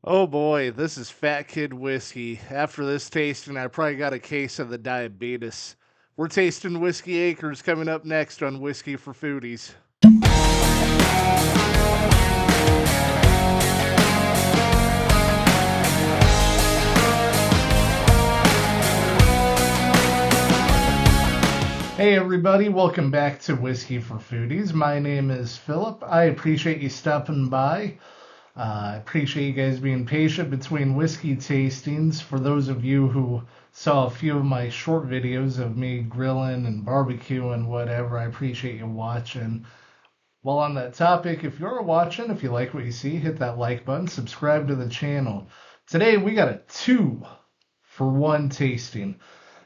Oh boy, this is Fat Kid Whiskey. After this tasting, I probably got a case of the diabetes. We're tasting Whiskey Acres coming up next on Whiskey for Foodies. Hey everybody, welcome back to Whiskey for Foodies. My name is Philip. I appreciate you stopping by. I appreciate you guys being patient between whiskey tastings. For those of you who saw a few of my short videos of me grilling and barbecuing, whatever, I appreciate you watching. While on that topic, if you're watching, if you like what you see, hit that like button, subscribe to the channel. Today we got a 2-for-1 tasting.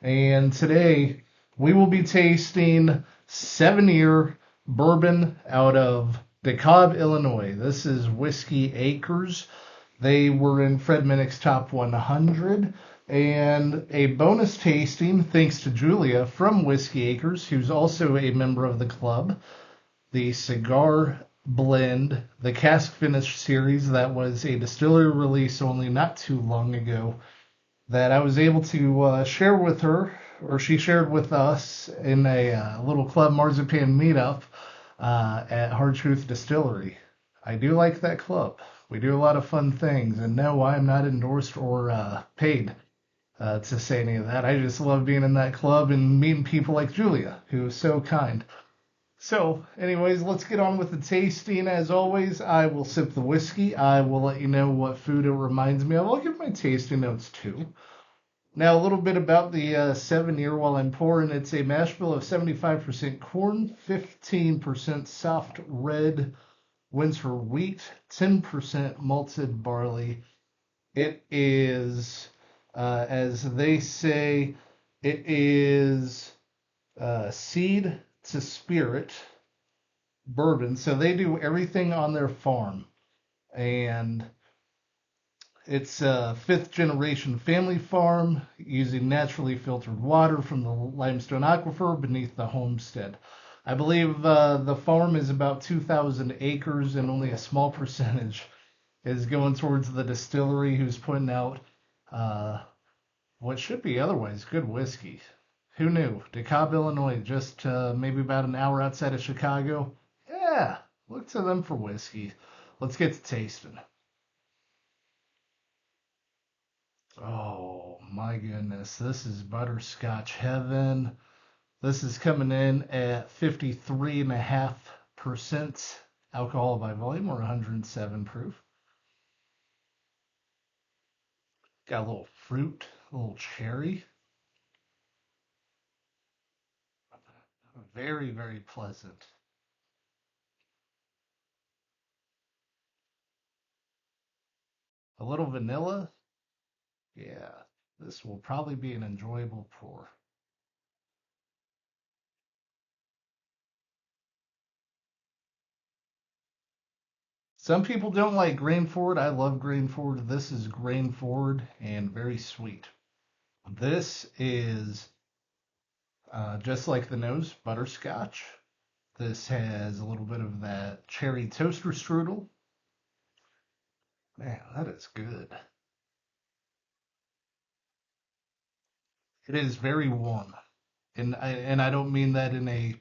And today we will be tasting 7-year bourbon out of DeKalb, Illinois. This is Whiskey Acres. They were in Fred Minnick's Top 100. And a bonus tasting, thanks to Julia from Whiskey Acres, who's also a member of the club. The Cigar Blend, the cask finish series that was a distillery release only not too long ago that I was able to share with her, or she shared with us in a little Club Marzipan meetup at Hard Truth Distillery. I do like that club. We do a lot of fun things, and no, I am not endorsed or paid to say any of that. I just love being in that club and meeting people like Julia, who is so kind. So, anyways, let's get on with the tasting. As always, I will sip the whiskey. I will let you know what food it reminds me of. I'll give my tasting notes too. Now, a little bit about the 7-year while I'm pouring. It's a mash bill of 75% corn, 15% soft red Windsor wheat, 10% malted barley. It is, as they say, it is seed to spirit bourbon. So they do everything on their farm. And it's a 5th generation family farm using naturally filtered water from the limestone aquifer beneath the homestead. I believe the farm is about 2,000 acres and only a small percentage is going towards the distillery who's putting out what should be otherwise good whiskey. Who knew? DeKalb, Illinois, just maybe about an hour outside of Chicago. Yeah, look to them for whiskey. Let's get to tasting. Oh my goodness, this is butterscotch heaven. This is coming in at 53.5% alcohol by volume, or 107 proof. Got a little fruit, a little cherry. Very, very pleasant. A little vanilla. Yeah, this will probably be an enjoyable pour. Some people don't like grain forward. I love grain forward. This is grain forward and very sweet. This is just like the nose, butterscotch. This has a little bit of that cherry toaster strudel. Man, that is good. It is very warm. And I don't mean that in a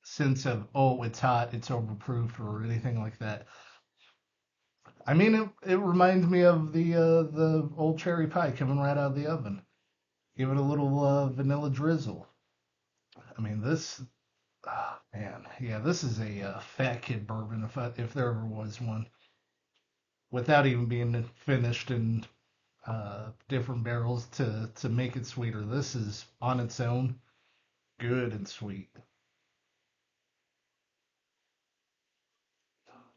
sense of, oh, it's hot, it's overproof or anything like that. I mean, it reminds me of the old cherry pie coming right out of the oven. Give it a little vanilla drizzle. I mean, this, man, yeah, this is a fat kid bourbon if there ever was one, without even being finished in different barrels to make it sweeter. This is on its own good and sweet.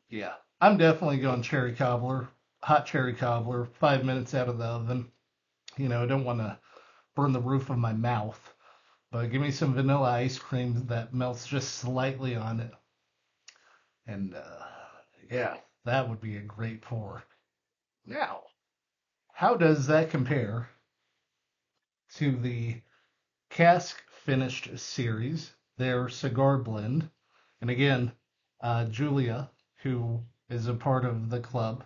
Yeah, I'm definitely going cherry cobbler, hot cherry cobbler, 5 minutes out of the oven. I don't want to burn the roof of my mouth, but give me some vanilla ice cream that melts just slightly on it. And yeah, that would be a great pour. Now, how does that compare to the cask finished series, their cigar blend? And again, Julia, who is a part of the club.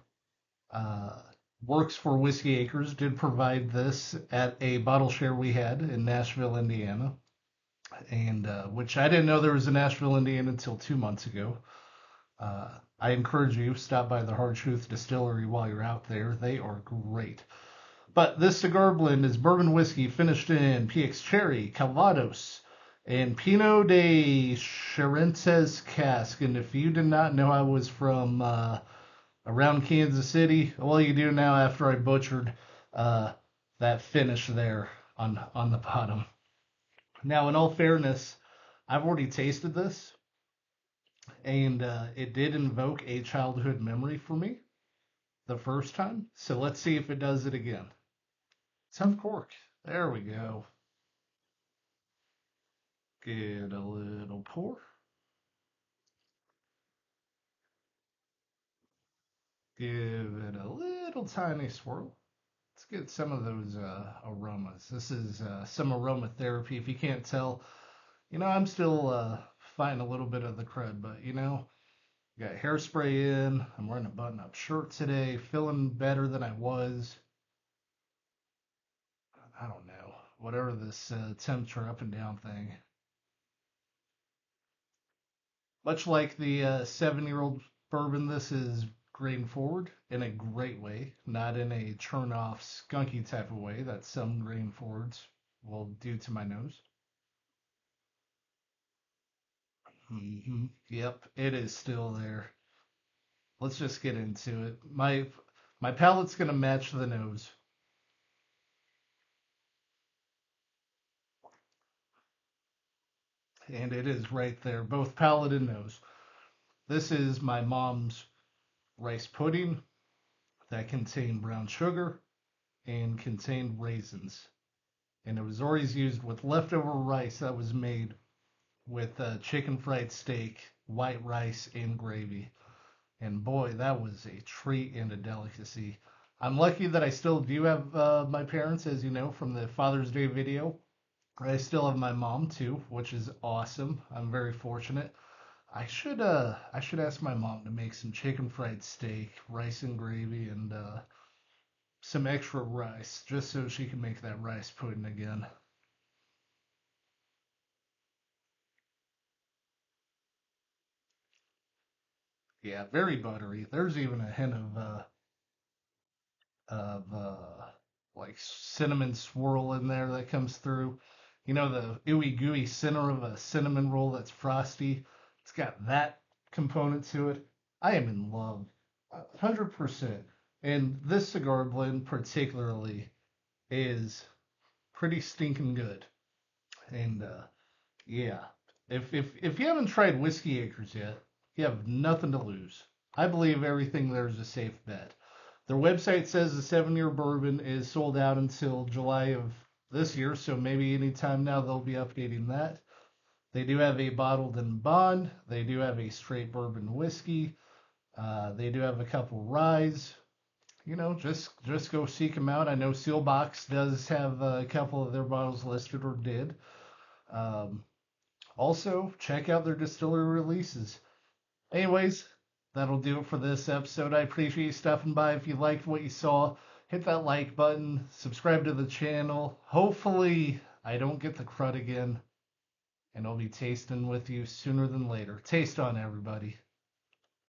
Uh, Works for Whiskey Acres did provide this at a bottle share we had in Nashville, Indiana, and which I didn't know there was a Nashville, Indiana until 2 months ago. I encourage you stop by the Hard Truth Distillery while you're out there. They are great. But this cigar blend is bourbon whiskey finished in PX Cherry, Calvados, and Pineau de Charentes cask. And if you did not know I was from around Kansas City, well, you do now after I butchered uh, that finish there on the bottom. Now, in all fairness, I've already tasted this, and it did invoke a childhood memory for me the first time. So let's see if it does it again. Tough cork. There we go. Get a little pour. Give it a little tiny swirl. Let's get some of those aromas. This is some aromatherapy. If you can't tell, I'm still fighting a little bit of the crud, but got hairspray in. I'm wearing a button-up shirt today, feeling better than I was. I don't know, whatever this temperature up and down thing. Much like the 7-year-old bourbon, this is grain forward in a great way, not in a turn off, skunky type of way that some grain forwards will do to my nose. Yep, it is still there. Let's just get into it. My palate's gonna match the nose, and it is right there, both palate and nose. This is my mom's rice pudding that contained brown sugar and contained raisins. And it was always used with leftover rice that was made with chicken fried steak, white rice, and gravy. And boy, that was a treat and a delicacy. I'm lucky that I still do have my parents, as you know from the Father's Day video. I still have my mom too, which is awesome. I'm very fortunate. I should ask my mom to make some chicken fried steak, rice and gravy, and some extra rice, just so she can make that rice pudding again. Yeah, very buttery. There's even a hint of like cinnamon swirl in there that comes through. The ooey gooey center of a cinnamon roll that's frosty. It's got that component to it. I am in love, 100%. And this cigar blend particularly is pretty stinking good. And yeah, if you haven't tried Whiskey Acres yet, you have nothing to lose. I believe everything there is a safe bet. Their website says the 7-year bourbon is sold out until July of this year, so maybe anytime now they'll be updating that. They do have a bottled and bond. They do have a straight bourbon whiskey. They do have a couple ryes. Just go seek them out. I know Sealbox does have a couple of their bottles listed or did. Um, Also, check out their distillery releases. Anyways, that'll do it for this episode. I appreciate you stopping by. If you liked what you saw, hit that like button, subscribe to the channel. Hopefully, I don't get the crud again, and I'll be tasting with you sooner than later. Taste on, everybody.